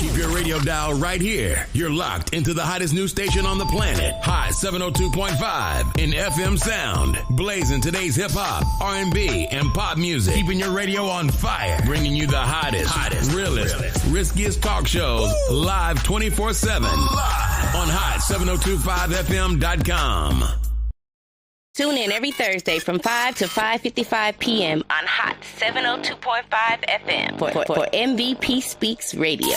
Keep your radio dial right here. You're locked into the hottest news station on the planet. Hot 702.5 in FM sound. Blazing today's hip-hop, R&B, and pop music. Keeping your radio on fire. Bringing you the hottest, realest, riskiest talk shows live 24/7 on hot7025fm.com. Tune in every Thursday from 5 to 5:55 p.m. on Hot 702.5 FM for MVP Speaks Radio.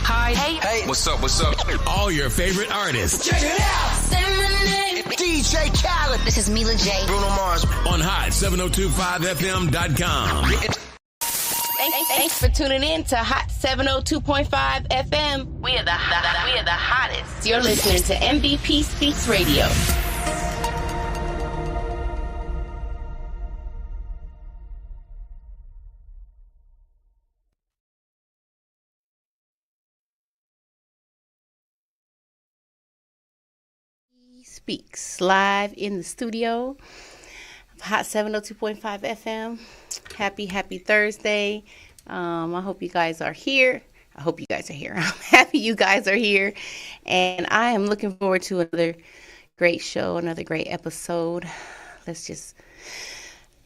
Hi. Hey. What's up? All your favorite artists. Check it out. Say my name. DJ Khaled. This is Mila J. Bruno Mars. On hot7025fm.com. Thanks for tuning in to Hot 702.5 FM. We are the hottest. You're listening to MVP Speaks Radio. Speaks live in the studio. Hot 702.5 FM. Happy Thursday. I hope you guys are here. I'm happy you guys are here. And I am looking forward to another great show, another great episode. Let's just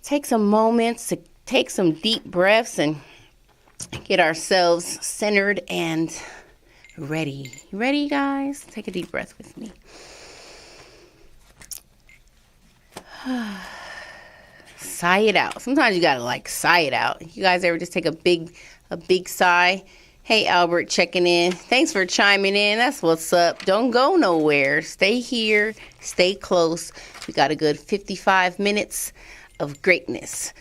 take some moments to take some deep breaths and get ourselves centered and ready. You ready, guys? Take a deep breath with me. Sigh it out. Sometimes you gotta sigh it out. You guys ever just take a big sigh? Hey, Albert, checking in. Thanks for chiming in. That's what's up. Don't go nowhere. Stay here. Stay close. We got a good 55 minutes of greatness.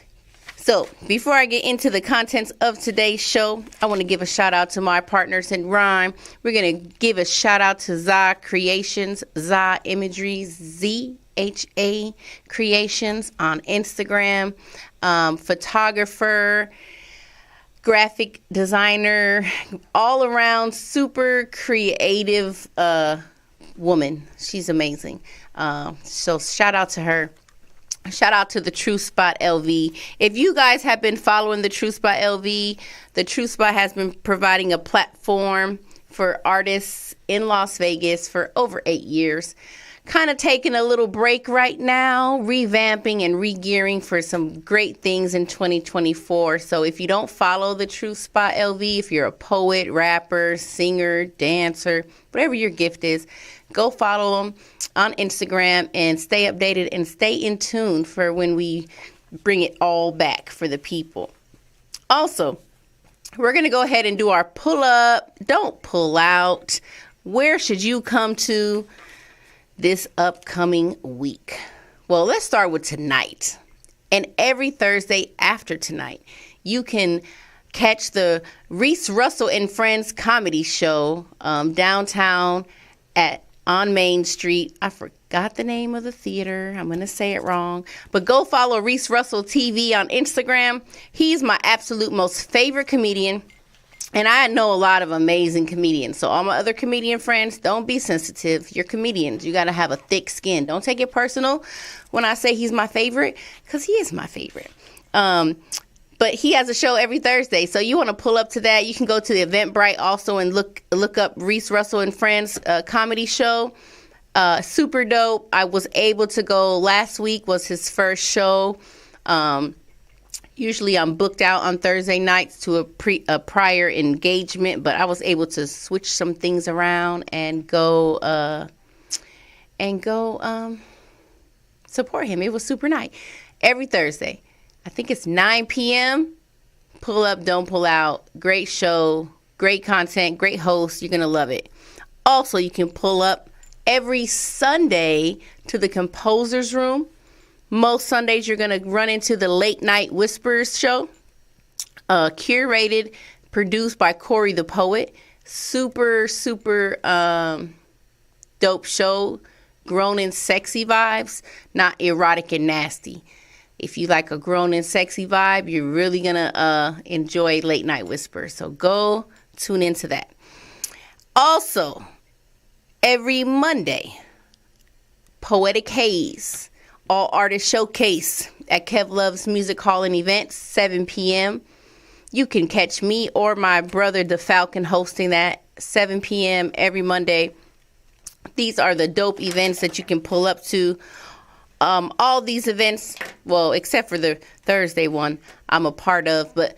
So before I get into the contents of today's show, I want to give a shout out to my partners in rhyme. We're going to give a shout out to ZA Creations, ZA Imagery, ZHA Creations on Instagram, photographer, graphic designer, all around super creative woman. She's amazing. So shout out to her. Shout out to the True Spot LV. If you guys have been following the True Spot LV, the True Spot has been providing a platform for artists in Las Vegas for over 8 years. Kind of taking a little break right now, revamping and re-gearing for some great things in 2024. So if you don't follow the True Spot LV, if you're a poet, rapper, singer, dancer, whatever your gift is, go follow them on Instagram and stay updated and stay in tune for when we bring it all back for the people. Also, we're going to go ahead and do our pull up. Don't pull out. Where should you come to this upcoming week? Well, let's start with tonight. And every Thursday after tonight, you can catch the Reese Russell and Friends comedy show downtown on Main Street. I forgot the name of the theater. I'm going to say it wrong. But go follow Reese Russell TV on Instagram. He's my absolute most favorite comedian. And I know a lot of amazing comedians. So all my other comedian friends, don't be sensitive. You're comedians. You got to have a thick skin. Don't take it personal when I say he's my favorite, because he is my favorite. But he has a show every Thursday. So you want to pull up to that. You can go to the Eventbrite also and look up Reese Russell and Friends comedy show. Super dope. I was able to go last week, was his first show. Usually I'm booked out on Thursday nights to a prior engagement, but I was able to switch some things around and go support him. It was super nice. Every Thursday. I think it's 9 p.m. Pull up, don't pull out. Great show, great content, great host. You're going to love it. Also, you can pull up every Sunday to the Composer's Room. Most Sundays, you're going to run into the Late Night Whispers show. Curated, produced by Corey the Poet. Super dope show. Grown and sexy vibes, not erotic and nasty. If you like a grown and sexy vibe, you're really going to enjoy Late Night Whispers. So go tune into that. Also, every Monday, Poetic Haze, All Artist Showcase at Kev Love's Music Hall and Events, 7 p.m. You can catch me or my brother, the Falcon, hosting that 7 p.m. every Monday. These are the dope events that you can pull up to. All these events, well, except for the Thursday one I'm a part of, but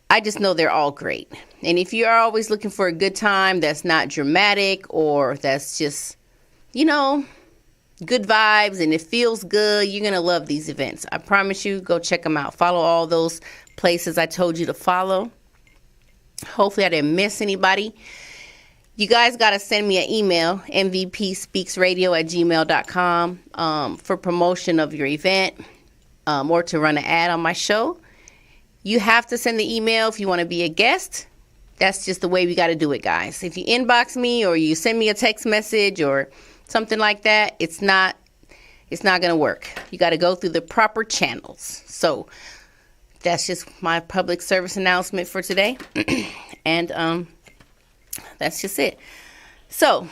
I just know they're all great. And if you are always looking for a good time that's not dramatic or that's just, you know, good vibes and it feels good, you're going to love these events. I promise you, go check them out. Follow all those places I told you to follow. Hopefully I didn't miss anybody. You guys got to send me an email, mvpspeaksradio@gmail.com, for promotion of your event or to run an ad on my show. You have to send the email if you want to be a guest. That's just the way we got to do it, guys. If you inbox me or you send me a text message or something like that, it's not going to work. You got to go through the proper channels. So that's just my public service announcement for today. And that's just it. So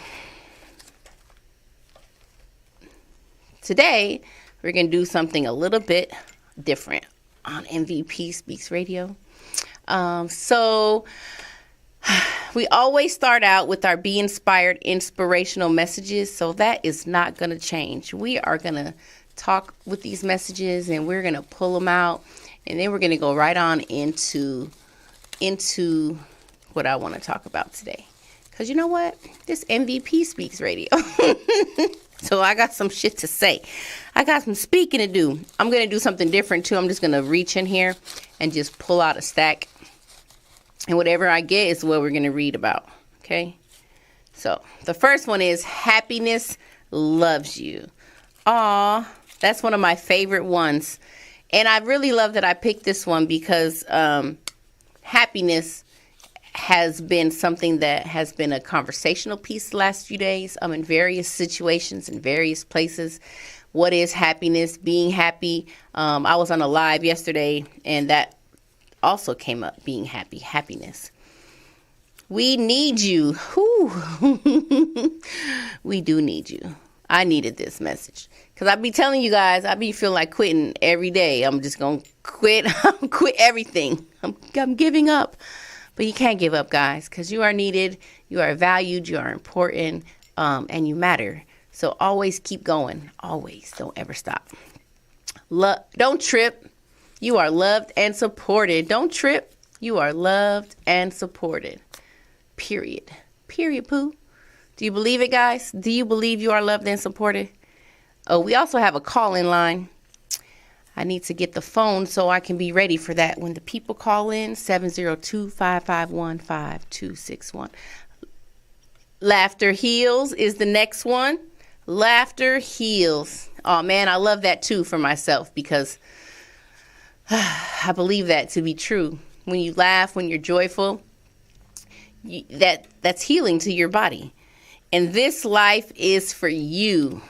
today we're going to do something a little bit different on MVP Speaks Radio. So we always start out with our Be Inspired inspirational messages. So that is not going to change. We are going to talk with these messages and we're going to pull them out. And then we're going to go right on into what I want to talk about today. Because you know what? This MVP Speaks Radio. So I got some shit to say. I got some speaking to do. I'm going to do something different too. I'm just going to reach in here and just pull out a stack. And whatever I get is what we're going to read about. Okay? So the first one is Happiness Loves You. Aw, that's one of my favorite ones. And I really love that I picked this one because happiness has been something that has been a conversational piece the last few days. I'm in various situations in various places. What is happiness? Being happy. I was on a live yesterday and that also came up, being happy, happiness. We need you. Whew. We do need you. I needed this message because I be telling you guys, I be feeling like quitting every day. I'm just going to quit. Quit everything. I'm giving up. But you can't give up, guys, because you are needed, you are valued, you are important, and you matter. So always keep going. Always. Don't ever stop. Don't trip. You are loved and supported. Don't trip. You are loved and supported. Period. Period, poo. Do you believe it, guys? Do you believe you are loved and supported? Oh, we also have a call-in line. I need to get the phone so I can be ready for that when the people call in. 702-551-5261. Laughter Heals is the next one. Laughter Heals. Oh, man, I love that, too, for myself because I believe that to be true. When you laugh, when you're joyful, that's healing to your body. And this life is for you.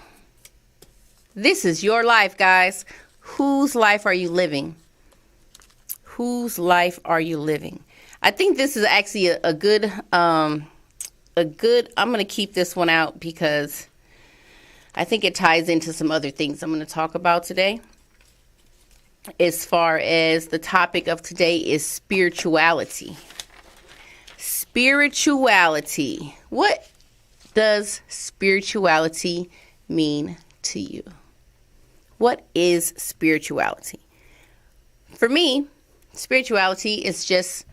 This is your life, guys. Whose life are you living? Whose life are you living? I think this is actually a good, I'm going to keep this one out because I think it ties into some other things I'm going to talk about today. As far as the topic of today is spirituality. Spirituality. What does spirituality mean to you? What is spirituality? For me, spirituality is just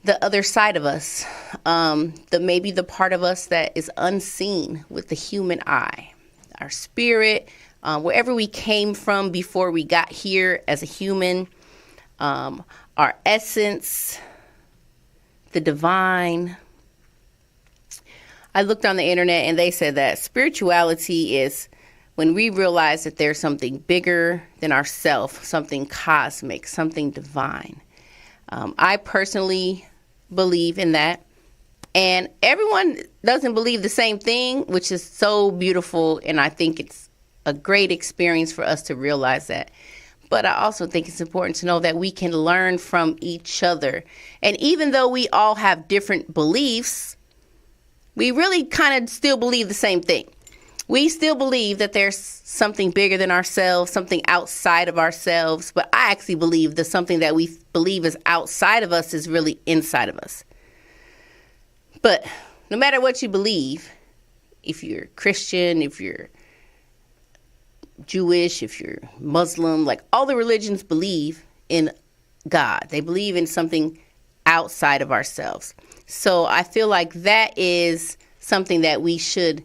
the other side of us. Maybe the part of us that is unseen with the human eye. Our spirit, wherever we came from before we got here as a human. Our essence, the divine. I looked on the internet and they said that spirituality is when we realize that there's something bigger than ourselves, something cosmic, something divine. I personally believe in that. And everyone doesn't believe the same thing, which is so beautiful. And I think it's a great experience for us to realize that. But I also think it's important to know that we can learn from each other. And even though we all have different beliefs, we really kind of still believe the same thing. We still believe that there's something bigger than ourselves, something outside of ourselves. But I actually believe that something that we believe is outside of us is really inside of us. But no matter what you believe, if you're Christian, if you're Jewish, if you're Muslim, like all the religions believe in God. They believe in something outside of ourselves. So I feel like that is something that we should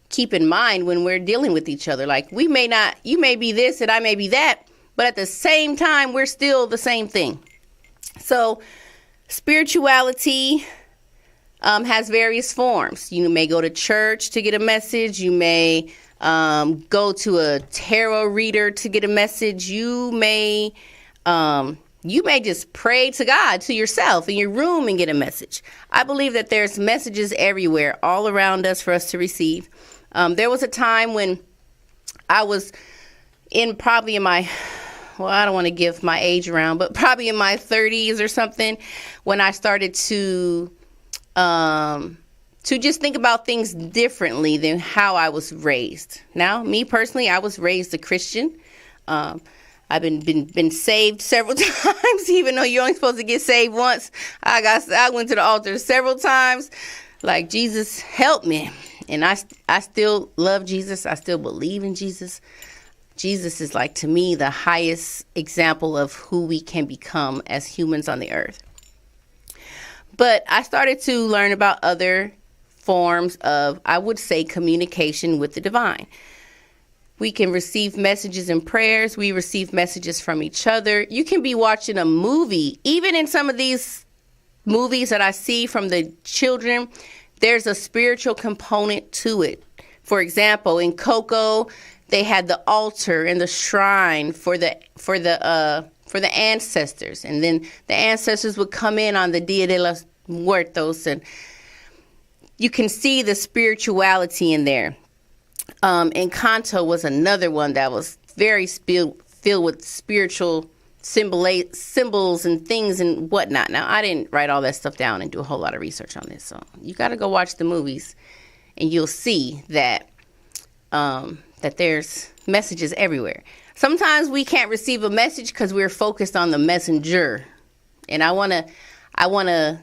keep in mind when we're dealing with each other. Like you may be this and I may be that, but at the same time, we're still the same thing. So spirituality has various forms. You may go to church to get a message. You may go to a tarot reader to get a message. You may just pray to God, to yourself in your room and get a message. I believe that there's messages everywhere, all around us for us to receive. There was a time when I was I don't want to give my age around, but probably in my 30s or something, when I started to just think about things differently than how I was raised. Now, me personally, I was raised a Christian. I've been saved several times, even though you're only supposed to get saved once. I went to the altar several times. Like, Jesus help me. And I still love Jesus. I still believe in Jesus. Jesus is, like, to me, the highest example of who we can become as humans on the earth. But I started to learn about other forms of, I would say, communication with the divine. We can receive messages and prayers. We receive messages from each other. You can be watching a movie. Even in some of these movies that I see from the children, there's a spiritual component to it. For example, in Coco, they had the altar and the shrine for the ancestors. And then the ancestors would come in on the Dia de los Muertos, and you can see the spirituality in there. Encanto was another one that was very filled with spiritual symbols and things and whatnot. Now, I didn't write all that stuff down and do a whole lot of research on this, so you got to go watch the movies, and you'll see that that there's messages everywhere. Sometimes we can't receive a message because we're focused on the messenger, and I want to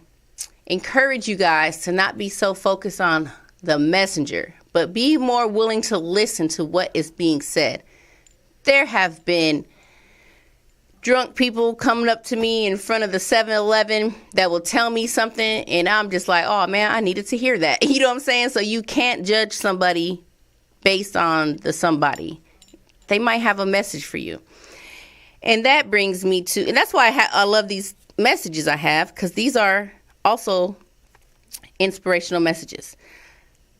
encourage you guys to not be so focused on the messenger, but be more willing to listen to what is being said. There have been drunk people coming up to me in front of the 7-Eleven that will tell me something, and I'm just like, oh man, I needed to hear that. You know what I'm saying? So you can't judge somebody based on the somebody. They might have a message for you. And that brings me to, and that's why I love these messages I have, because these are also inspirational messages.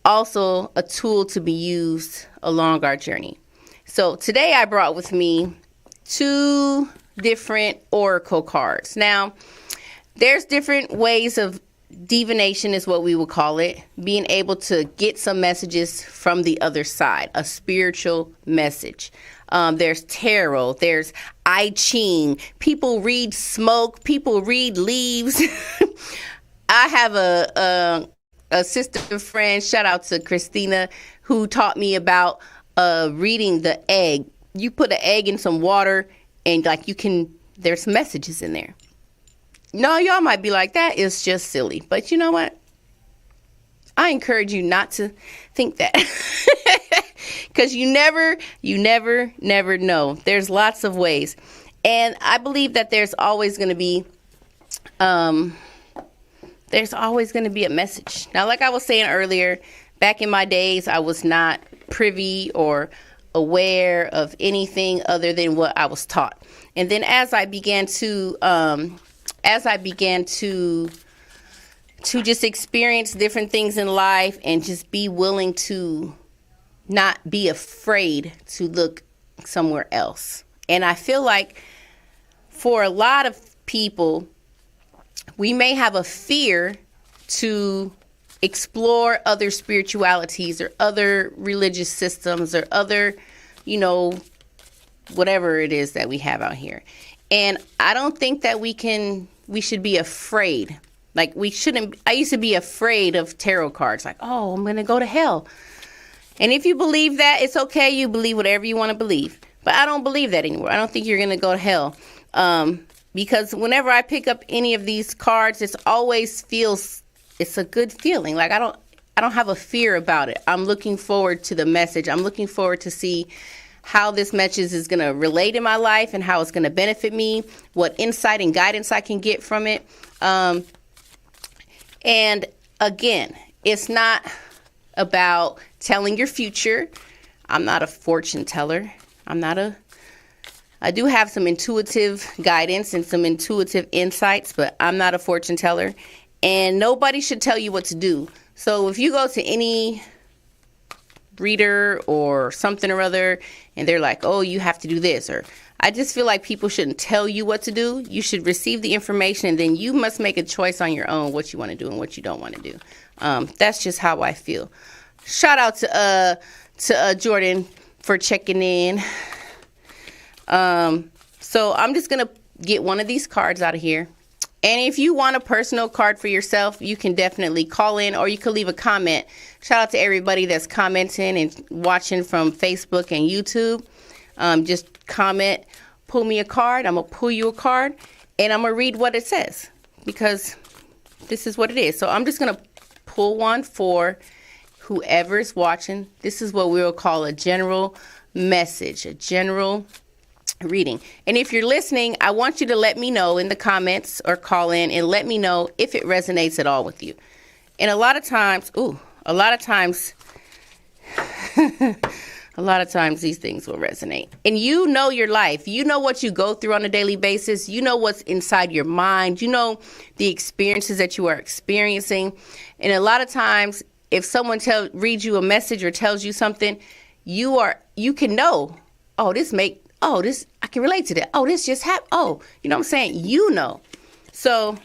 Also a tool to be used along our journey. So today I brought with me 2 different oracle cards. Now, there's different ways of divination is what we would call it, being able to get some messages from the other side, a spiritual message. There's tarot, there's I Ching, people read smoke, people read leaves. I have a sister friend, shout out to Christina, who taught me about reading the egg. You put an egg in some water and like there's messages in there. No, y'all might be like, that is just silly. But you know what? I encourage you not to think that. Because you never know. There's lots of ways. And I believe that there's always going to be a message. Now, like I was saying earlier, back in my days, I was not privy or aware of anything other than what I was taught. And then as I began to just experience different things in life and just be willing to not be afraid to look somewhere else. And I feel like for a lot of people, we may have a fear to explore other spiritualities or other religious systems or other, whatever it is that we have out here. And I don't think that we should be afraid. Like I used to be afraid of tarot cards. Like, oh, I'm going to go to hell. And if you believe that, it's okay. You believe whatever you want to believe. But I don't believe that anymore. I don't think you're going to go to hell. Because whenever I pick up any of these cards, it's a good feeling. Like I don't have a fear about it. I'm looking forward to the message. I'm looking forward to see how this message is going to relate in my life and how it's going to benefit me, what insight and guidance I can get from it. And again, it's not about telling your future. I'm not a fortune teller. I do have some intuitive guidance and some intuitive insights, but I'm not a fortune teller. And nobody should tell you what to do. So if you go to any reader or something or other, and they're like, oh, you have to do this, or I just feel like people shouldn't tell you what to do. You should receive the information, and then you must make a choice on your own what you want to do and what you don't want to do. That's just how I feel. Shout out to Jordan for checking in. So I'm just going to get one of these cards out of here. And if you want a personal card for yourself, you can definitely call in or you can leave a comment. Shout out to everybody that's commenting and watching from Facebook and YouTube. Just comment, pull me a card. I'm going to pull you a card and I'm going to read what it says because this is what it is. So I'm just going to pull one for whoever's watching. This is what we'll call a general message, a general reading. And if you're listening, I want you to let me know in the comments or call in and let me know if it resonates at all with you. And a lot of times these things will resonate. And you know your life. You know what you go through on a daily basis. You know what's inside your mind. You know the experiences that you are experiencing. And a lot of times, if someone reads you a message or tells you something, you can know, I can relate to that. Oh, this just happened. Oh, you know what I'm saying? You know. So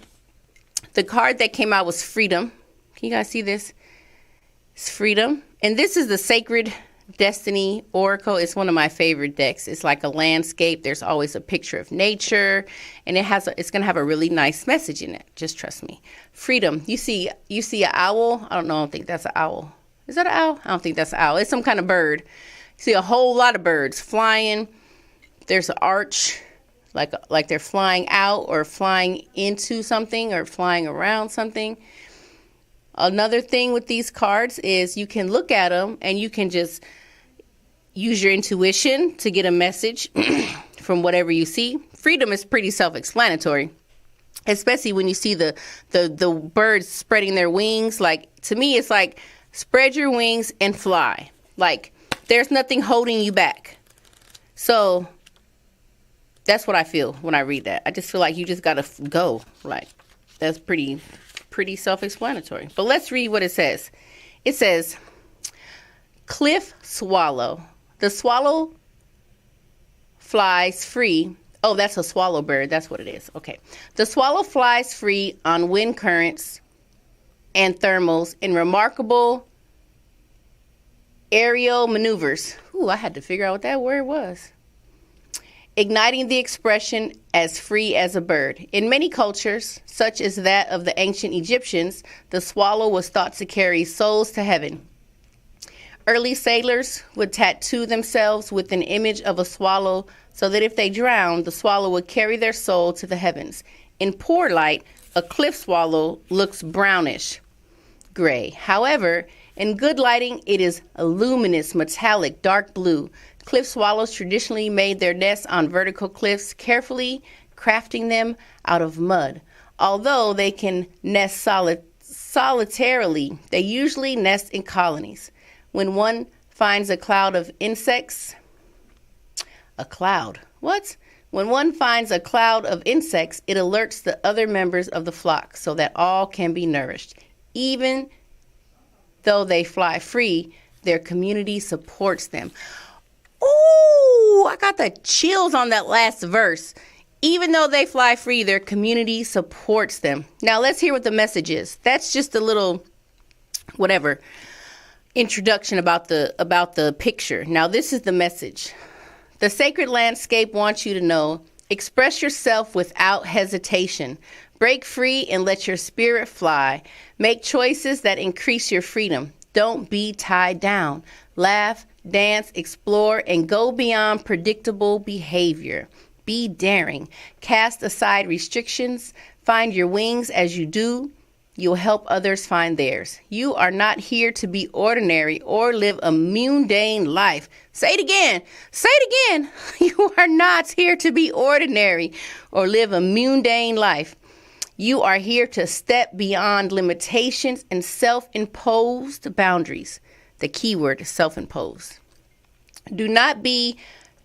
the card that came out was Freedom. Can you guys see this? It's Freedom. And this is the Sacred Destiny Oracle. It's one of my favorite decks. It's like a landscape. There's always a picture of nature. And it's going to have a really nice message in it. Just trust me. Freedom. You see an owl? I don't think that's an owl. Is that an owl? I don't think that's an owl. It's some kind of bird. You see a whole lot of birds flying. There's an arch, like they're flying out or flying into something or flying around something. Another thing with these cards is you can look at them and you can just use your intuition to get a message from whatever you see. Freedom is pretty self-explanatory, especially when you see the birds spreading their wings. Like, to me, it's like spread your wings and fly. Like, there's nothing holding you back. So that's what I feel when I read that. I just feel like you just got to go. Like, that's pretty self-explanatory. But let's read what it says. It says, cliff swallow. The swallow flies free. Oh, that's a swallow bird. That's what it is. Okay. The swallow flies free on wind currents and thermals in remarkable aerial maneuvers. Ooh, I had to figure out what that word was. Igniting the expression as free as a bird. In many cultures, such as that of the ancient Egyptians, the swallow was thought to carry souls to heaven. Early sailors would tattoo themselves with an image of a swallow so that if they drowned, the swallow would carry their soul to the heavens. In poor light, a cliff swallow looks brownish gray. However, in good lighting, it is a luminous, metallic, dark blue. Cliff swallows traditionally made their nests on vertical cliffs, carefully crafting them out of mud. Although they can nest solitarily, they usually nest in colonies. When one finds a cloud of insects, When one finds a cloud of insects, it alerts the other members of the flock so that all can be nourished. Even though they fly free, their community supports them. Ooh, I got the chills on that last verse. Even though they fly free, their community supports them. Now let's hear what the message is. That's just a little, introduction about the picture. Now this is the message. The sacred landscape wants you to know, express yourself without hesitation. Break free and let your spirit fly. Make choices that increase your freedom. Don't be tied down. Laugh, dance, explore, and go beyond predictable behavior. Be daring. Cast aside restrictions. Find your wings as you do. You'll help others find theirs. You are not here to be ordinary or live a mundane life. Say it again. Say it again. You are not here to be ordinary or live a mundane life. You are here to step beyond limitations and self-imposed boundaries. The key word is self-imposed. Do not be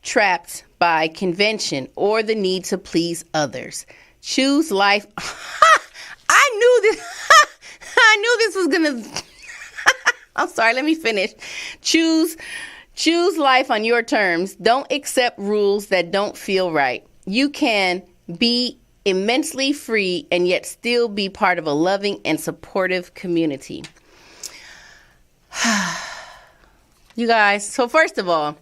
trapped by convention or the need to please others. Choose life. I knew this was going to... I'm sorry, let me finish. Choose life on your terms. Don't accept rules that don't feel right. You can be immensely free and yet still be part of a loving and supportive community. You guys, so first of all,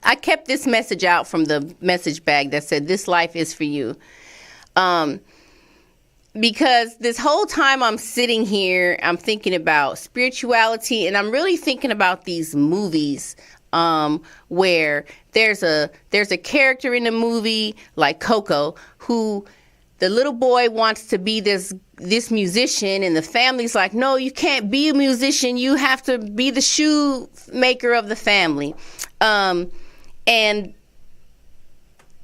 I kept this message out from the message bag that said, this life is for you. Because this whole time I'm sitting here, I'm thinking about spirituality, and I'm really thinking about these movies where there's a character in the movie like Coco who the little boy wants to be this musician, and the family's like, no, you can't be a musician. You have to be the shoemaker of the family. And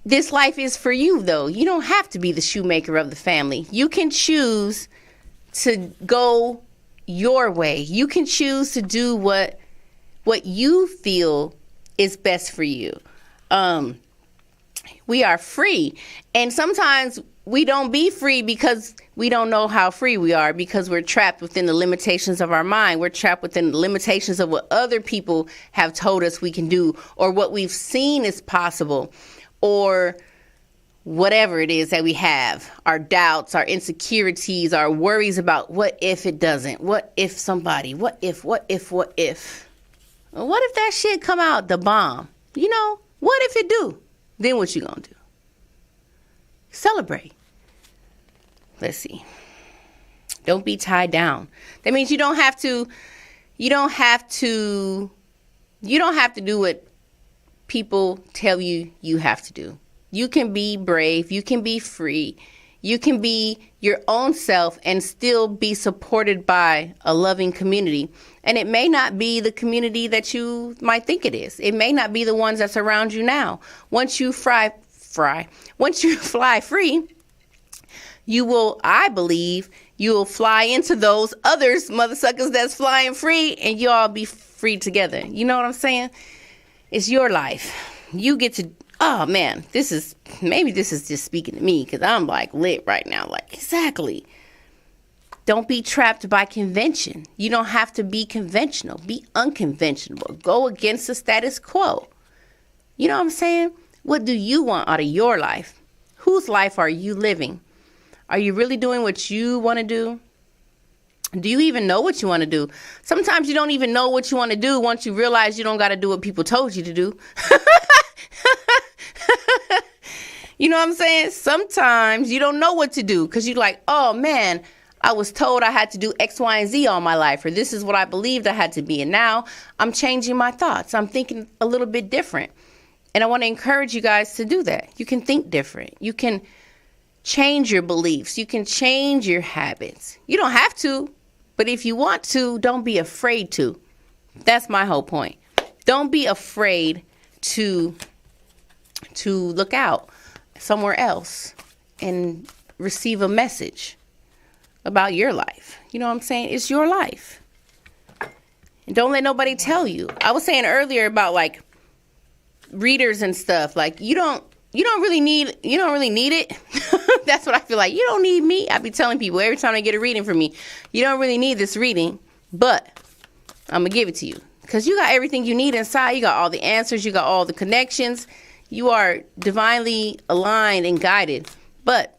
this life is for you, though. You don't have to be the shoemaker of the family. You can choose to go your way. You can choose to do what you feel is best for you. We are free. And sometimes we don't be free because we don't know how free we are, because we're trapped within the limitations of our mind. We're trapped within the limitations of what other people have told us we can do, or what we've seen is possible, or whatever it is that we have, our doubts, our insecurities, our worries about what if it doesn't, what if somebody, what if. Well, what if that shit come out the bomb? You know, what if it do? Then what you gonna do? Celebrate. Let's see. Don't be tied down. That means you don't have to do what people tell you you have to do. You can be brave. You can be free. You can be your own self and still be supported by a loving community. And it may not be the community that you might think it is. It may not be the ones that surround you now. Once you fly free, I believe you will fly into those others, mother suckers that's flying free, and you all be free together. You know what I'm saying? It's your life. You get to, oh man, this is just speaking to me, because I'm like lit right now. Like, exactly. Don't be trapped by convention. You don't have to be conventional. Be unconventional. Go against the status quo. You know what I'm saying? What do you want out of your life? Whose life are you living? Are you really doing what you want to do? Do you even know what you want to do? Sometimes you don't even know what you want to do once you realize you don't got to do what people told you to do. You know what I'm saying? Sometimes you don't know what to do because you're like, oh man, I was told I had to do X, Y, and Z all my life, or this is what I believed I had to be. And now I'm changing my thoughts. I'm thinking a little bit different. And I want to encourage you guys to do that. You can think different. You can change your beliefs. You can change your habits. You don't have to, but if you want to, don't be afraid to. That's my whole point. Don't be afraid to look out somewhere else and receive a message about your life. You know what I'm saying? It's your life. And don't let nobody tell you. I was saying earlier about like readers and stuff. Like you don't really need it. That's what I feel like. You don't need me. I be telling people every time I get a reading from me, you don't really need this reading, but I'm going to give it to you because you got everything you need inside. You got all the answers. You got all the connections. You are divinely aligned and guided. But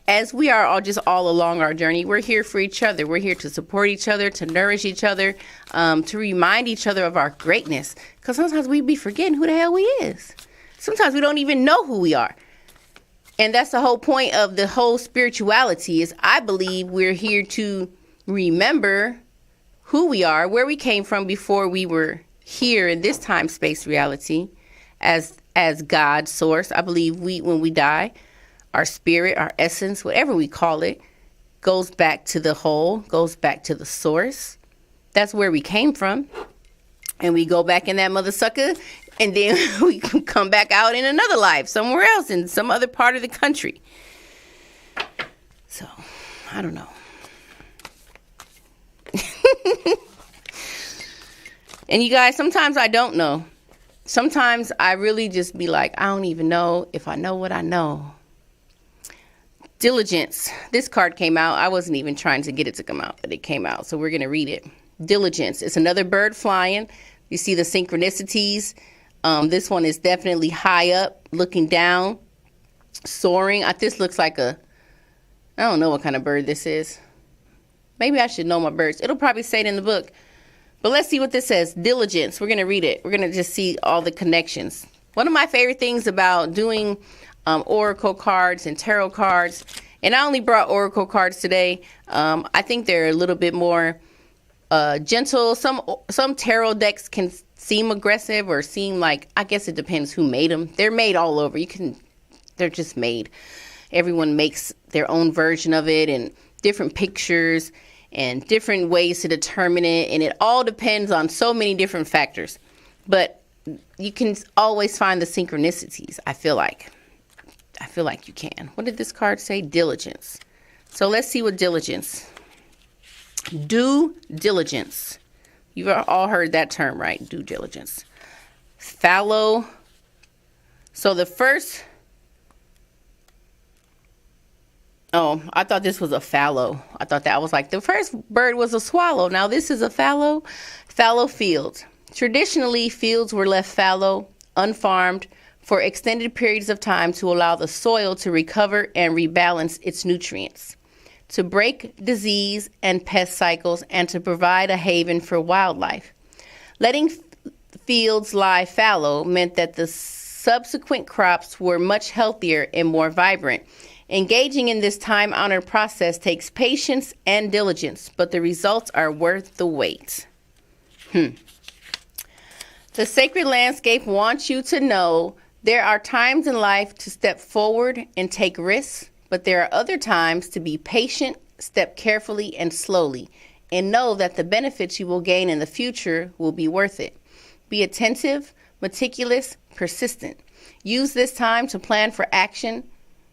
as we are all along our journey, we're here for each other. We're here to support each other, to nourish each other, to remind each other of our greatness. Because sometimes we be forgetting who the hell we is. Sometimes we don't even know who we are. And that's the whole point of the whole spirituality is I believe we're here to remember who we are, where we came from before we were here in this time space reality as God's source. I believe when we die, our spirit, our essence, whatever we call it, goes back to the whole, goes back to the source. That's where we came from. And we go back in that mother sucker, and then we come back out in another life somewhere else in some other part of the country. So, I don't know. And you guys, sometimes I don't know. Sometimes I really just be like, I don't even know if I know what I know. Diligence. This card came out. I wasn't even trying to get it to come out, but it came out. So we're going to read it. Diligence. It's another bird flying. You see the synchronicities. This one is definitely high up, looking down, soaring. This looks like I don't know what kind of bird this is. Maybe I should know my birds. It'll probably say it in the book. But let's see what this says. Diligence. We're going to read it. We're going to just see all the connections. One of my favorite things about doing oracle cards and tarot cards, and I only brought oracle cards today. I think they're a little bit more gentle. Some tarot decks can seem aggressive or seem like, I guess it depends who made them. They're made all over. They're just made. Everyone makes their own version of it and different pictures and different ways to determine it. And it all depends on so many different factors. But you can always find the synchronicities, I feel like. You can. What did this card say? Diligence. So let's see what diligence. Due diligence. You've all heard that term, right? Due diligence. Fallow. So the first... Oh, I thought this was a fallow. I thought that was like the first bird was a swallow. Now this is a fallow. Fallow fields. Traditionally, fields were left fallow, unfarmed, for extended periods of time to allow the soil to recover and rebalance its nutrients, to break disease and pest cycles, and to provide a haven for wildlife. Letting fields lie fallow meant that the subsequent crops were much healthier and more vibrant. Engaging in this time-honored process takes patience and diligence, but the results are worth the wait. The sacred landscape wants you to know there are times in life to step forward and take risks, but there are other times to be patient, step carefully and slowly, and know that the benefits you will gain in the future will be worth it. Be attentive, meticulous, persistent. Use this time to plan for action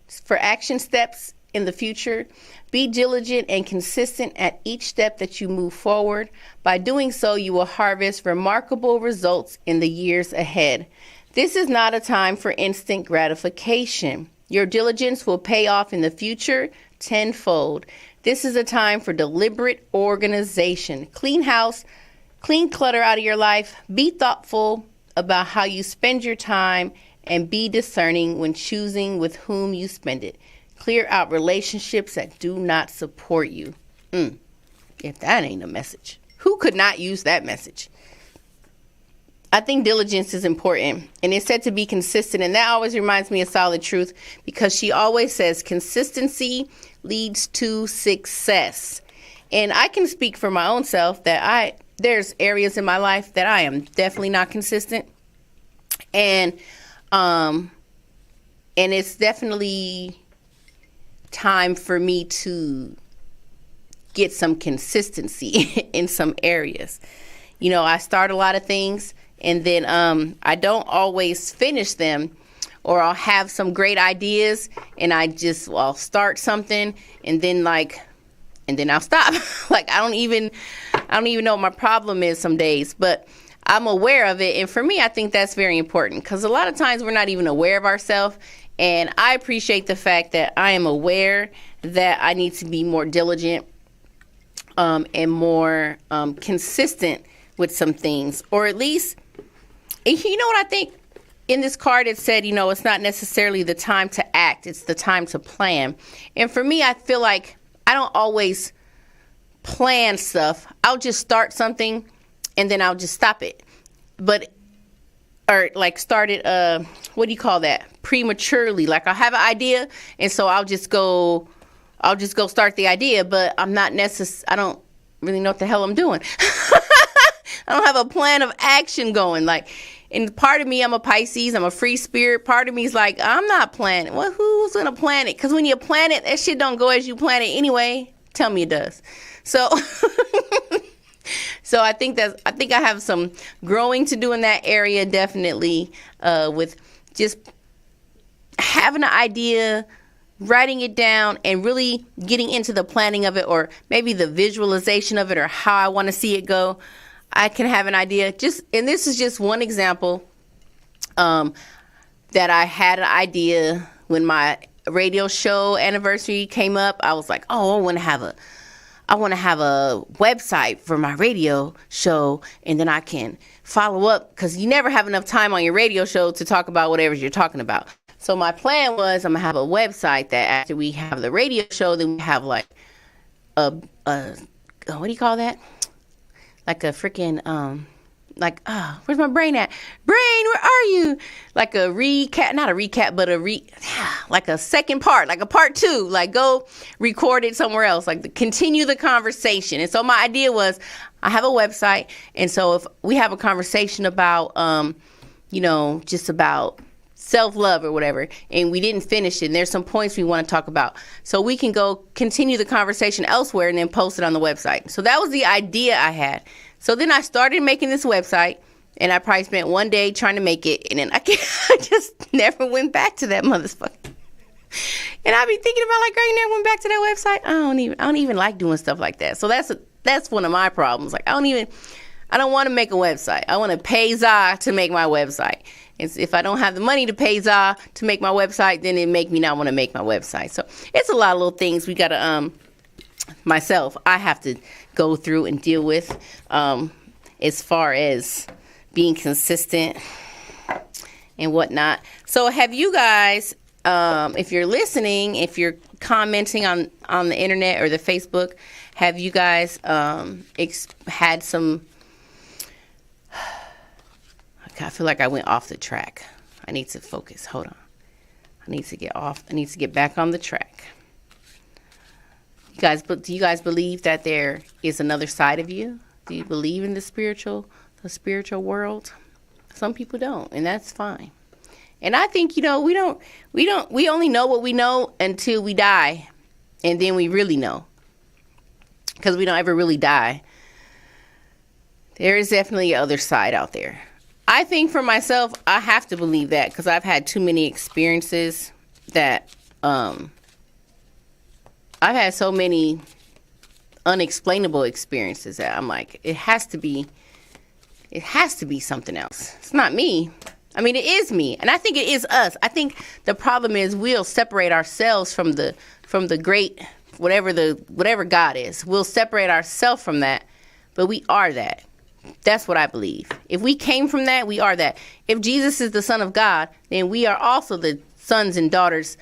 steps in the future. Be diligent and consistent at each step that you move forward. By doing so, you will harvest remarkable results in the years ahead. This is not a time for instant gratification. Your diligence will pay off in the future tenfold. This is a time for deliberate organization. Clean house, clean clutter out of your life. Be thoughtful about how you spend your time, and be discerning when choosing with whom you spend it. Clear out relationships that do not support you. If that ain't a message, who could not use that message? I think diligence is important, and it's said to be consistent, and that always reminds me of Solid Truth, because she always says consistency leads to success. And I can speak for my own self that there's areas in my life that I am definitely not consistent, and it's definitely time for me to get some consistency in some areas. You know, I start a lot of things, and then I don't always finish them, or I'll have some great ideas and I'll start something and then I'll stop. Like I don't even know what my problem is some days, but I'm aware of it. And for me, I think that's very important, because a lot of times we're not even aware of ourselves. And I appreciate the fact that I am aware that I need to be more diligent and more consistent with some things, or at least, you know what I think? In this card, it said, you know, it's not necessarily the time to act, it's the time to plan. And for me, I feel like I don't always plan stuff. I'll just start something and then I'll just stop it. Or like start it, what do you call that? Prematurely. Like I'll have an idea, and so I'll just go start the idea, but I'm not really know what the hell I'm doing. I don't have a plan of action going. Like, and part of me, I'm a Pisces, I'm a free spirit. Part of me is like, I'm not planning. Well, who's going to plan it? Because when you plan it, that shit don't go as you plan it anyway. Tell me it does. So, so I think I have some growing to do in that area, definitely, with just having an idea, writing it down, and really getting into the planning of it, or maybe the visualization of it, or how I want to see it go. I can have an idea. And this is just one example that I had an idea when my radio show anniversary came up. I was like, oh, I want to have a website for my radio show, and then I can follow up, because you never have enough time on your radio show to talk about whatever you're talking about. So my plan was, I'm gonna have a website that after we have the radio show, then we have like a what do you call that? Like a freaking where's my brain at? Brain, where are you? Like a recap, not a recap, but like a second part, like a part 2. Like, go record it somewhere else, like continue the conversation. And so my idea was, I have a website, and so if we have a conversation about just about self-love or whatever, and we didn't finish it, and there's some points we want to talk about, so we can go continue the conversation elsewhere and then post it on the website. So that was the idea I had. So then I started making this website, and I probably spent one day trying to make it, and then I just never went back to that motherfucker. And I be thinking about, like, I never went back to that website. I don't even like doing stuff like that. So that's one of my problems. Like, I don't want to make a website. I want to pay Zah to make my website. If I don't have the money to pay Zah to make my website, then it make me not want to make my website. So it's a lot of little things we got to, I have to go through and deal with as far as being consistent and whatnot. So have you guys, if you're listening, if you're commenting on the internet or the Facebook, have you guys had some... I feel like I went off the track. I need to focus. Hold on. I need to get back on the track. Do you guys believe that there is another side of you? Do you believe in the spiritual world? Some people don't, and that's fine. And I think, we only know what we know until we die, and then we really know, because we don't ever really die. There is definitely another side out there. I think for myself, I have to believe that, because I've had too many experiences that I've had so many unexplainable experiences that I'm like, it has to be something else. It's not me. I mean, it is me, and I think it is us. I think the problem is we'll separate ourselves from the great whatever God is. We'll separate ourselves from that, but we are that. That's what I believe. If we came from that, we are that. If Jesus is the Son of God, then we are also the sons and daughters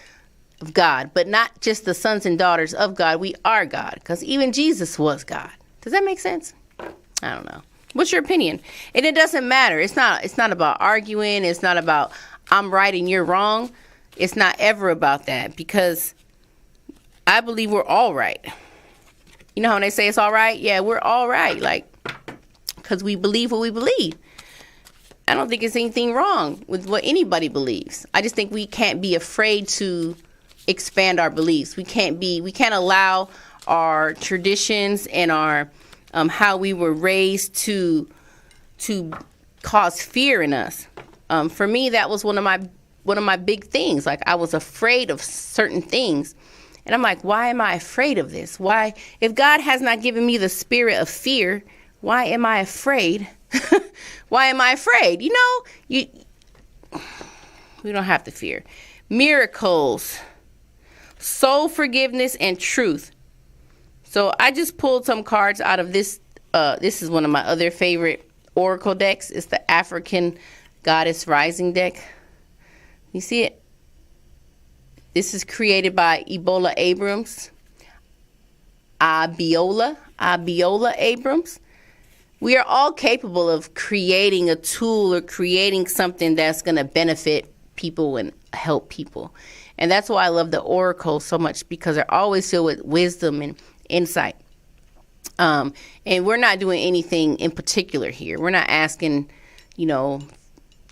of God, but not just the sons and daughters of God. We are God, because even Jesus was God. Does that make sense? I don't know. What's your opinion? And it doesn't matter. It's not about arguing. It's not about I'm right and you're wrong. It's not ever about that, because I believe we're all right. You know how when they say it's all right? Yeah, we're all right. Like, because we believe what we believe. I don't think there's anything wrong with what anybody believes. I just think we can't be afraid to expand our beliefs. We can't allow our traditions and our how we were raised to cause fear in us. For me, that was one of my big things. Like, I was afraid of certain things. And I'm like, why am I afraid of this? Why, if God has not given me the spirit of fear, why am I afraid? Why am I afraid? We don't have to fear. Miracles, soul forgiveness, and truth. So I just pulled some cards out of this. This is one of my other favorite oracle decks. It's the African Goddess Rising deck. You see it? This is created by Ebola Abrams. Abiola Abrams. We are all capable of creating a tool or creating something that's going to benefit people and help people. And that's why I love the oracle so much, because they're always filled with wisdom and insight. And we're not doing anything in particular here. We're not asking,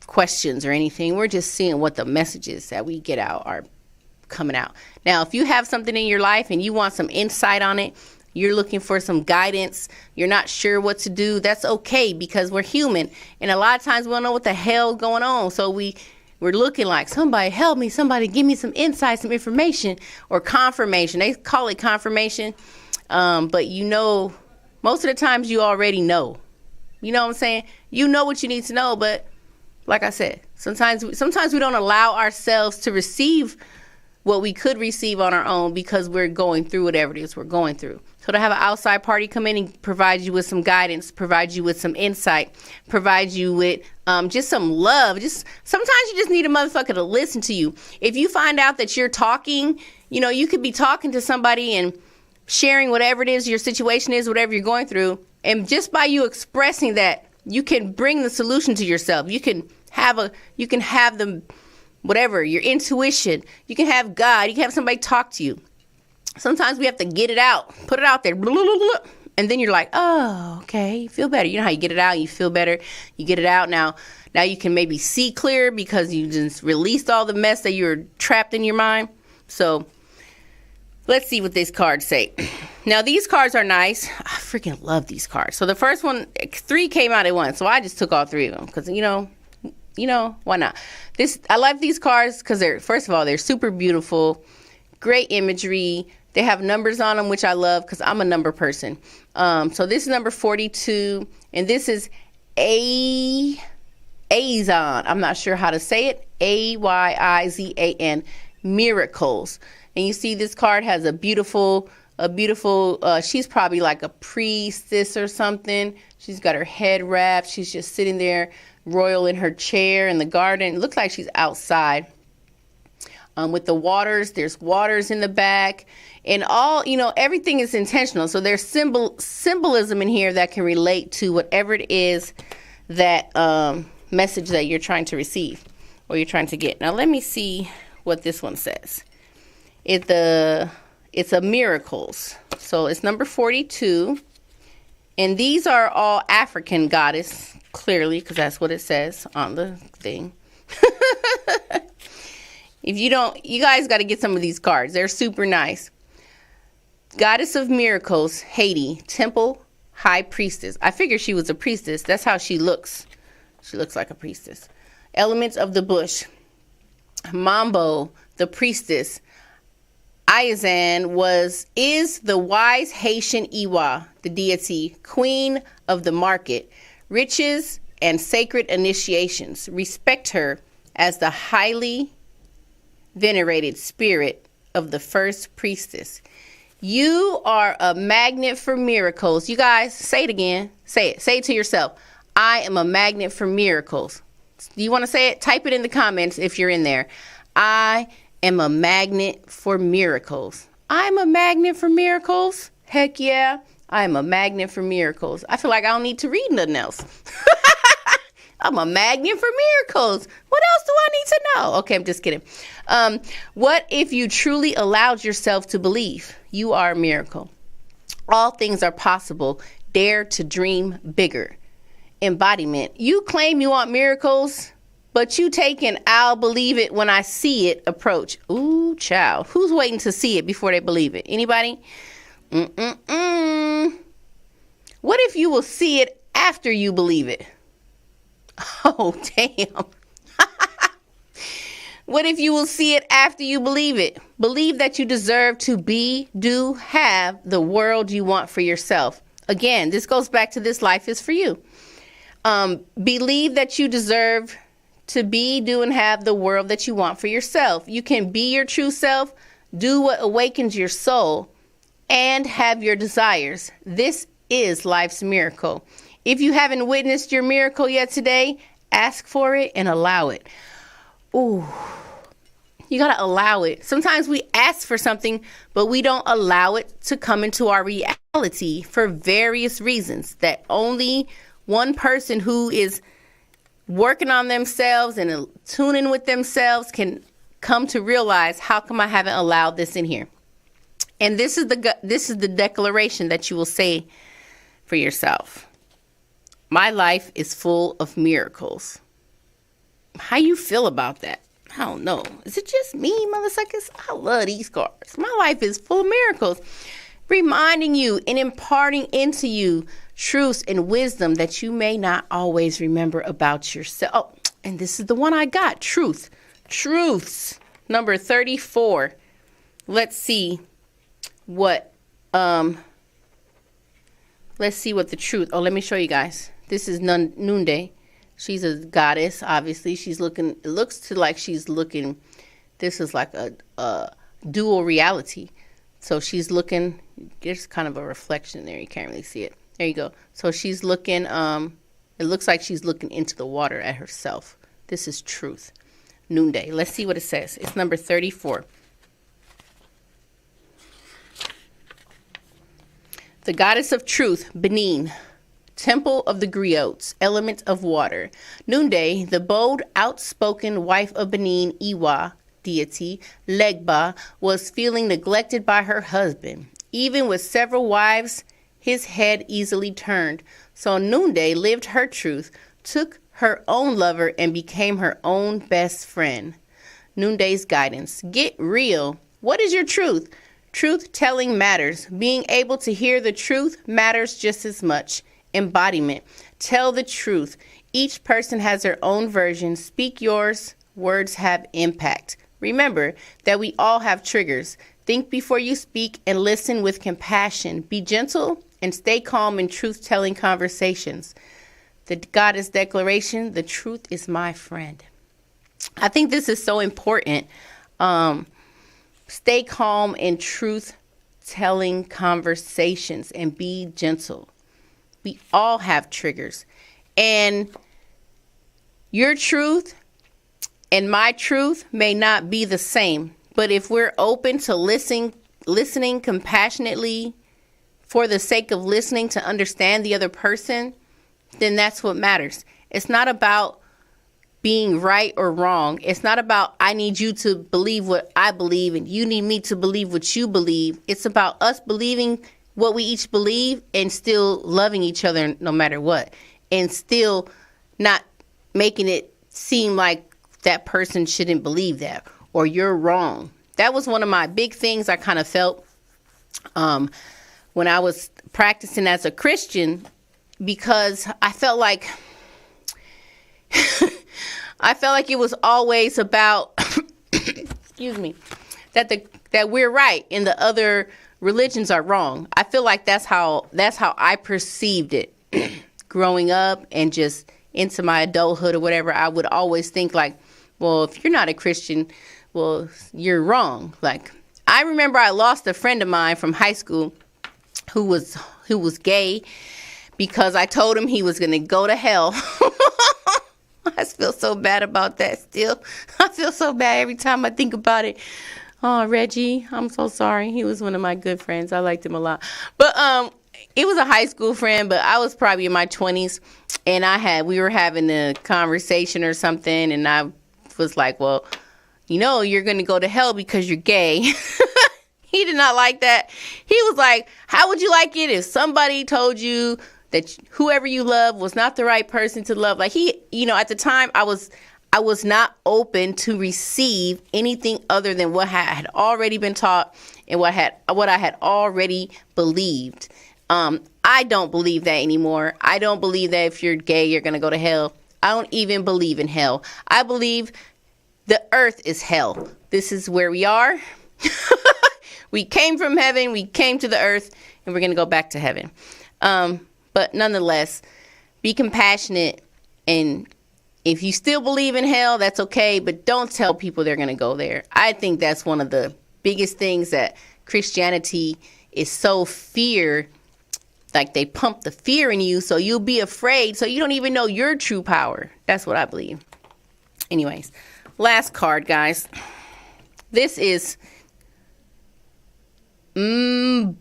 questions or anything. We're just seeing what the messages that we get out are coming out. Now, if you have something in your life and you want some insight on it, you're looking for some guidance, you're not sure what to do, that's okay, because we're human. And a lot of times we don't know what the hell's going on. So we're looking like, somebody help me, somebody give me some insight, some information, or confirmation. They call it confirmation. But most of the times you already know. You know what I'm saying? You know what you need to know, but like I said, sometimes we don't allow ourselves to receive what we could receive on our own because we're going through whatever it is we're going through. So to have an outside party come in and provide you with some guidance, provide you with some insight, provide you with just some love. Just sometimes you just need a motherfucker to listen to you. If you find out that you're talking, you could be talking to somebody and sharing whatever it is your situation is, whatever you're going through, and just by you expressing that, you can bring the solution to yourself. You can have the whatever, your intuition. You can have God. You can have somebody talk to you. Sometimes we have to get it out, put it out there, blah, blah, blah, blah, and then you're like, oh, okay, you feel better. You know how you get it out, you feel better, you get it out. Now you can maybe see clear because you just released all the mess that you were trapped in your mind. So let's see what these cards say. Now, these cards are nice. I freaking love these cards. So the first one, 3 came out at once, so I just took all 3 of them because, why not? I like these cards because first of all, they're super beautiful, great imagery. They have numbers on them, which I love because I'm a number person. So this is number 42, and this is Ayzan. I'm not sure how to say it. Ayzan, miracles. And you see this card has a beautiful, she's probably like a priestess or something. She's got her head wrapped. She's just sitting there royal in her chair in the garden. It looks like she's outside. With the waters, there's waters in the back, and all, everything is intentional. So there's symbolism in here that can relate to whatever it is that message that you're trying to receive or you're trying to get. Now let me see what this one says. It's a miracles. So it's number 42, and these are all African goddess, clearly, because that's what it says on the thing. If you don't, you guys got to get some of these cards. They're super nice. Goddess of Miracles, Haiti, Temple High Priestess. I figured she was a priestess. That's how she looks. She looks like a priestess. Elements of the Bush. Mambo, the priestess. Ayzan is the wise Haitian Iwa, the deity, queen of the market, riches and sacred initiations. Respect her as the highly venerated spirit of the first priestess. You are a magnet for miracles. You guys, say it again. Say it. Say it to yourself. I am a magnet for miracles. Do you want to say it? Type it in the comments if you're in there. I am a magnet for miracles. I'm a magnet for miracles. Heck yeah. I am a magnet for miracles. I feel like I don't need to read nothing else. I'm a magnet for miracles. What else do I need to know? Okay, I'm just kidding. What if you truly allowed yourself to believe you are a miracle? All things are possible. Dare to dream bigger. Embodiment. You claim you want miracles, but you take an I'll believe it when I see it approach. Ooh, child. Who's waiting to see it before they believe it? Anybody? What if you will see it after you believe it? Oh, damn. What if you will see it after you believe it? Believe that you deserve to be, do, have the world you want for yourself. Again, this goes back to this life is for you. Believe that you deserve to be, do, and have the world that you want for yourself. You can be your true self, do what awakens your soul, and have your desires. This is life's miracle. If you haven't witnessed your miracle yet today, ask for it and allow it. Ooh, you got to allow it. Sometimes we ask for something, but we don't allow it to come into our reality for various reasons that only one person who is working on themselves and tuning with themselves can come to realize, how come I haven't allowed this in here? And this is the declaration that you will say for yourself. My life is full of miracles. How you feel about that? I don't know. Is it just me, motherfuckers? I love these cards. My life is full of miracles. Reminding you and imparting into you truths and wisdom that you may not always remember about yourself. Oh, and this is the one I got. Truths. Number 34. Let's see what the truth. Oh, let me show you guys. This is Nunde. She's a goddess, obviously. It looks like she's looking, this is like a dual reality. So she's looking, there's kind of a reflection there. You can't really see it. There you go. So she's looking, it looks like she's looking into the water at herself. This is truth. Nunde. Let's see what it says. It's number 34. The goddess of truth, Benin. Temple of the griots, element of water. Nunde, the bold, outspoken wife of Benin, Iwa, deity, Legba, was feeling neglected by her husband. Even with several wives, his head easily turned. So Nunde lived her truth, took her own lover, and became her own best friend. Nunde's guidance. Get real. What is your truth? Truth telling matters. Being able to hear the truth matters just as much. Embodiment. Tell the truth. Each person has their own version. Speak yours. Words have impact. Remember that we all have triggers. Think before you speak and listen with compassion. Be gentle and stay calm in truth-telling conversations. The goddess declaration, the truth is my friend. I think this is so important. Stay calm in truth-telling conversations and be gentle. We all have triggers. And your truth and my truth may not be the same. But if we're open to listening compassionately for the sake of listening to understand the other person, then that's what matters. It's not about being right or wrong. It's not about I need you to believe what I believe and you need me to believe what you believe. It's about us believing what we each believe and still loving each other no matter what. And still not making it seem like that person shouldn't believe that or you're wrong. That was one of my big things I kind of felt when I was practicing as a Christian, because I felt like it was always about excuse me, that we're right and the other religions are wrong. I feel like that's how I perceived it growing up and just into my adulthood or whatever. I would always think like, well, if you're not a Christian, well, you're wrong. Like, I remember I lost a friend of mine from high school who was gay because I told him he was going to go to hell. I feel so bad about that still. I feel so bad every time I think about it. Oh, Reggie, I'm so sorry. He was one of my good friends. I liked him a lot. But it was a high school friend, but I was probably in my 20s, and we were having a conversation or something, and I was like, well, you're going to go to hell because you're gay. He did not like that. He was like, how would you like it if somebody told you that whoever you love was not the right person to love? Like at the time I was not open to receive anything other than what had already been taught and what I had already believed. I don't believe that anymore. I don't believe that if you're gay, you're going to go to hell. I don't even believe in hell. I believe the earth is hell. This is where we are. We came from heaven. We came to the earth, and we're going to go back to heaven. But nonetheless, be compassionate. And if you still believe in hell, that's okay. But don't tell people they're going to go there. I think that's one of the biggest things that Christianity is so fear. Like they pump the fear in you so you'll be afraid. So you don't even know your true power. That's what I believe. Anyways, last card, guys. This is Mbokomu.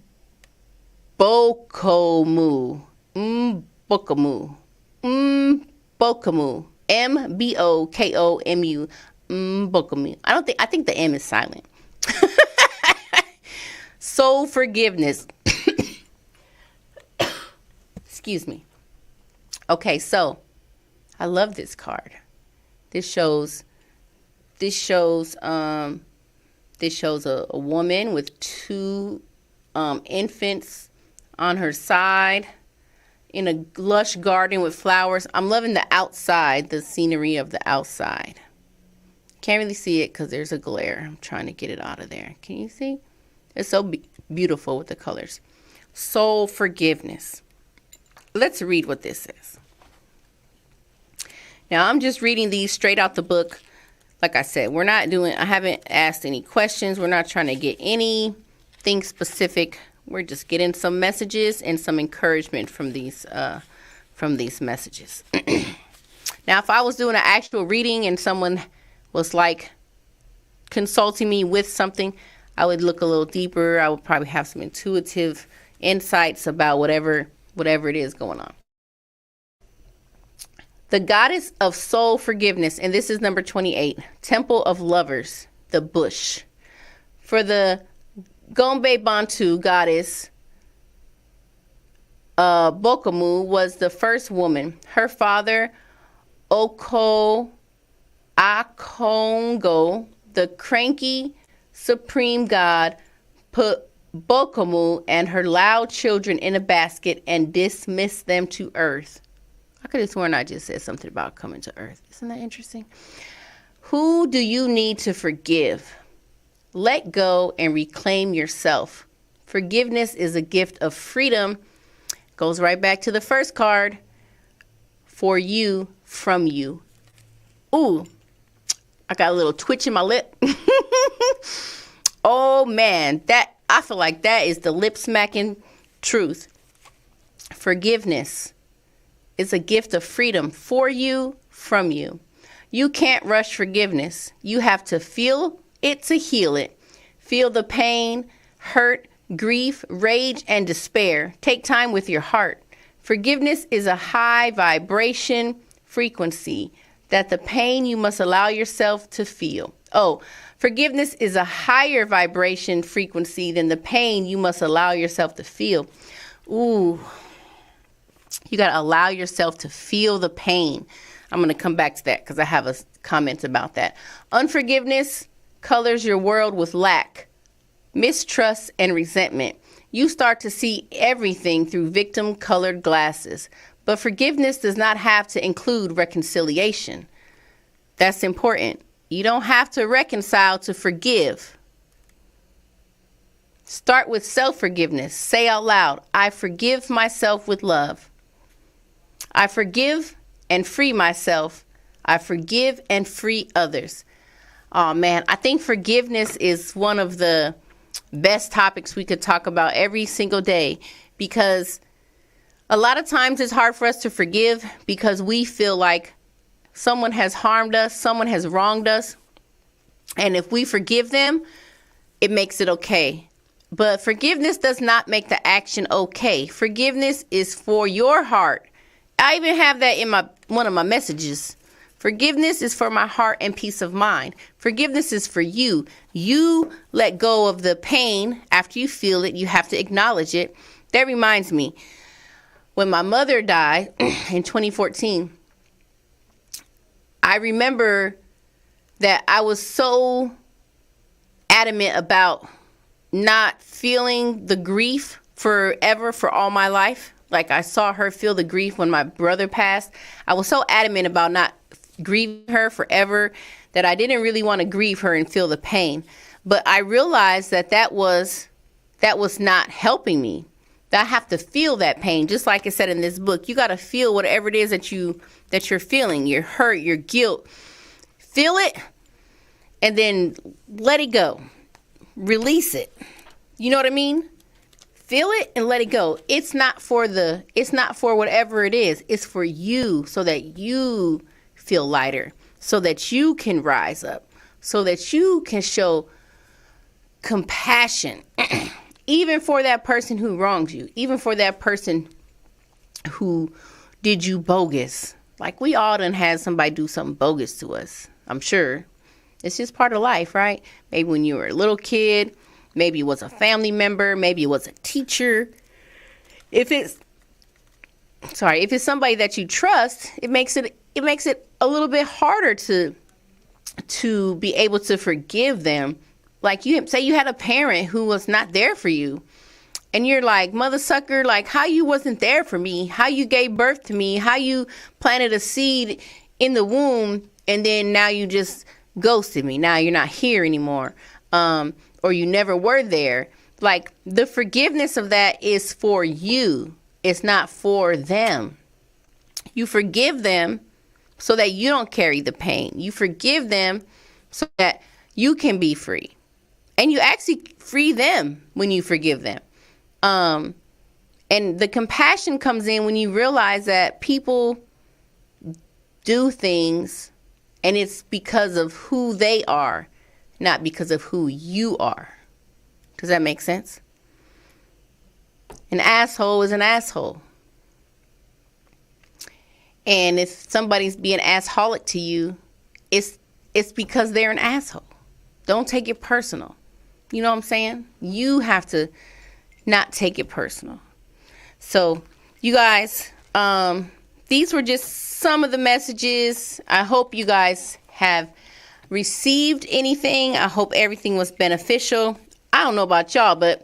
Mbokomu. Mbokomu. Mbokomu. I think the M is silent. Soul forgiveness. Excuse me. Okay, so I love this card. This shows a woman with two infants on her side in a lush garden with flowers. I'm loving the outside, the scenery of the outside. Can't really see it because there's a glare. I'm trying to get it out of there. Can you see? It's so beautiful with the colors. Soul forgiveness. Let's read what this says. Now, I'm just reading these straight out the book. Like I said, I haven't asked any questions. We're not trying to get anything specific. We're just getting some messages and some encouragement from these messages. Now, if I was doing an actual reading and someone was like consulting me with something, I would look a little deeper. I would probably have some intuitive insights about whatever it is going on. The goddess of soul forgiveness, and this is number 28, Temple of Lovers, the bush. For the Gombe Bantu goddess, Bokomu was the first woman. Her father, Oko Akongo, the cranky supreme god, put Bokomu and her loud children in a basket and dismissed them to earth. I could have sworn I just said something about coming to earth. Isn't that interesting? Who do you need to forgive? Let go and reclaim yourself. Forgiveness is a gift of freedom. Goes right back to the first card. For you, from you. Ooh, I got a little twitch in my lip. Oh man, I feel like that is the lip smacking truth. Forgiveness is a gift of freedom for you, from you. You can't rush forgiveness. You have to feel it to heal it. Feel the pain, hurt, grief, rage, and despair. Take time with your heart. Forgiveness is a high vibration frequency that the pain you must allow yourself to feel. Oh, forgiveness is a higher vibration frequency than the pain you must allow yourself to feel. Ooh. You got to allow yourself to feel the pain. I'm going to come back to that because I have a comment about that. Unforgiveness colors your world with lack, mistrust, and resentment. You start to see everything through victim-colored glasses. But forgiveness does not have to include reconciliation. That's important. You don't have to reconcile to forgive. Start with self-forgiveness. Say out loud, I forgive myself with love. I forgive and free myself. I forgive and free others. Oh man, I think forgiveness is one of the best topics we could talk about every single day, because a lot of times it's hard for us to forgive because we feel like someone has harmed us, someone has wronged us. And if we forgive them, it makes it okay. But forgiveness does not make the action okay. Forgiveness is for your heart. I even have that in one of my messages. Forgiveness is for my heart and peace of mind. Forgiveness is for you. You let go of the pain. After you feel it, you have to acknowledge it. That reminds me, when my mother died in 2014, I remember that I was so adamant about not feeling the grief forever, for all my life. Like, I saw her feel the grief when my brother passed. I was so adamant about not grieving her forever that I didn't really want to grieve her and feel the pain. But I realized that was not helping me. That I have to feel that pain. Just like it said in this book, you got to feel whatever it is that you're feeling, your hurt, your guilt. Feel it and then let it go. Release it. You know what I mean? Feel it and let it go. It's not for whatever it is. It's for you, so that you feel lighter, so that you can rise up, so that you can show compassion, even for that person who wronged you, even for that person who did you bogus. Like, we all done had somebody do something bogus to us, I'm sure. It's just part of life, right? Maybe when you were a little kid, Maybe it was a family member. Maybe it was a teacher. If it's somebody that you trust, it makes it a little bit harder to be able to forgive them. Like, you say you had a parent who was not there for you, and you're like, mother sucker, like, how you wasn't there for me, how you gave birth to me, how you planted a seed in the womb, and then now you just ghosted me. Now you're not here anymore, or you never were there. Like, the forgiveness of that is for you. It's not for them. You forgive them so that you don't carry the pain. You forgive them so that you can be free. And you actually free them when you forgive them. And the compassion comes in when you realize that people do things and it's because of who they are, not because of who you are. Does that make sense? An asshole is an asshole. And if somebody's being assholic to you, it's because they're an asshole. Don't take it personal. You know what I'm saying? You have to not take it personal. So, you guys, these were just some of the messages. I hope you guys have received anything. I hope everything was beneficial. I don't know about y'all, but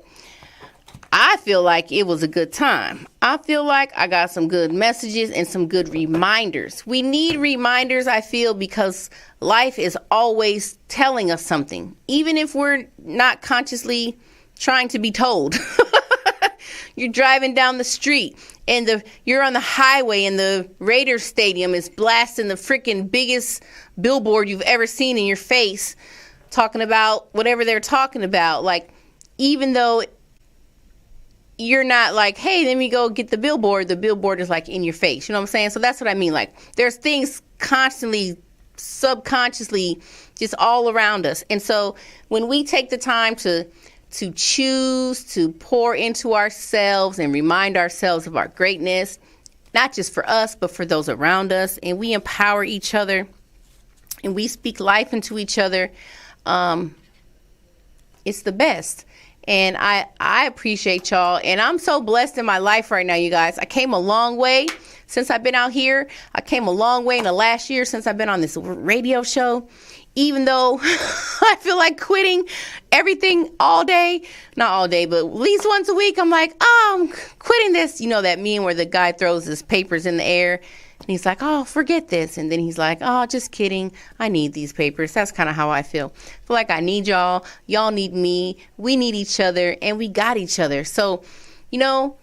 I feel like it was a good time. I feel like I got some good messages and some good reminders. We need reminders, I feel, because life is always telling us something, even if we're not consciously trying to be told. You're driving down the street and you're on the highway and the Raiders stadium is blasting the freaking biggest billboard you've ever seen in your face, talking about whatever they're talking about. Like, even though you're not like, hey, let me go get the billboard is like in your face. You know what I'm saying? So that's what I mean. Like, there's things constantly, subconsciously, just all around us. And so when we take the time to choose to pour into ourselves and remind ourselves of our greatness, not just for us, but for those around us, and we empower each other and we speak life into each other, it's the best. And I appreciate y'all. And I'm so blessed in my life right now, you guys. I came a long way since I've been out here. I came a long way in the last year since I've been on this radio show. Even though I feel like quitting everything all day, not all day, but at least once a week, I'm like, oh, I'm quitting this. You know that meme where the guy throws his papers in the air and he's like, oh, forget this. And then he's like, oh, just kidding. I need these papers. That's kind of how I feel. I feel like I need y'all. Y'all need me. We need each other, and we got each other. So, you know,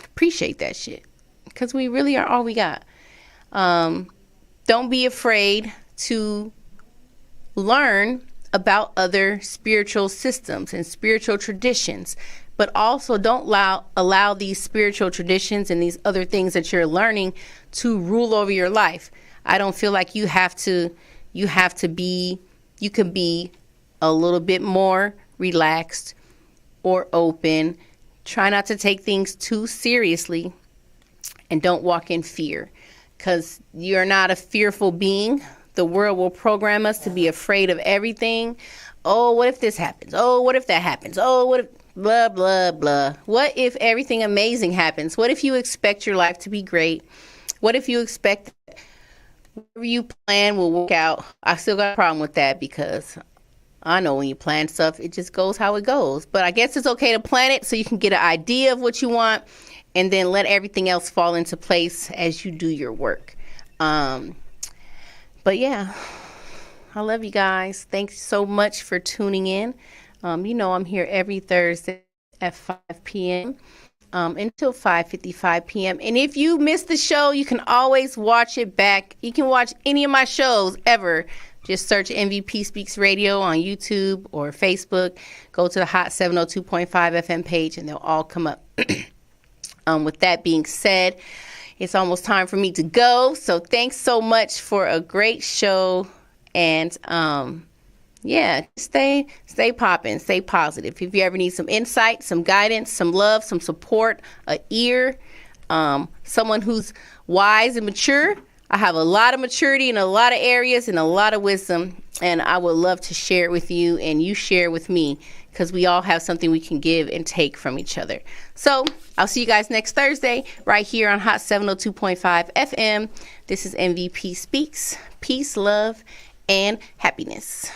appreciate that shit, because we really are all we got. Don't be afraid to learn about other spiritual systems and spiritual traditions, but also don't allow these spiritual traditions and these other things that you're learning to rule over your life. I don't feel like you can be a little bit more relaxed or open. Try not to take things too seriously, and don't walk in fear. Because you're not a fearful being. The world will program us to be afraid of everything. Oh, what if this happens? Oh, what if that happens? Oh, what if blah, blah, blah. What if everything amazing happens? What if you expect your life to be great? What if you expect that whatever you plan will work out? I still got a problem with that, because I know when you plan stuff, it just goes how it goes. But I guess it's okay to plan it so you can get an idea of what you want, and then let everything else fall into place as you do your work. But yeah, I love you guys. Thanks so much for tuning in. You know, I'm here every Thursday at 5 p.m. Until 5:55 p.m. And if you missed the show, you can always watch it back. You can watch any of my shows ever. Just search MVP Speaks Radio on YouTube or Facebook. Go to the Hot 702.5 FM page and they'll all come up. With that being said, it's almost time for me to go. So thanks so much for a great show. And yeah, stay popping, stay positive. If you ever need some insight, some guidance, some love, some support, an ear, someone who's wise and mature, I have a lot of maturity in a lot of areas and a lot of wisdom, and I would love to share it with you and you share it with me, because we all have something we can give and take from each other. So I'll see you guys next Thursday right here on Hot 702.5 FM. This is MVP Speaks. Peace, love, and happiness.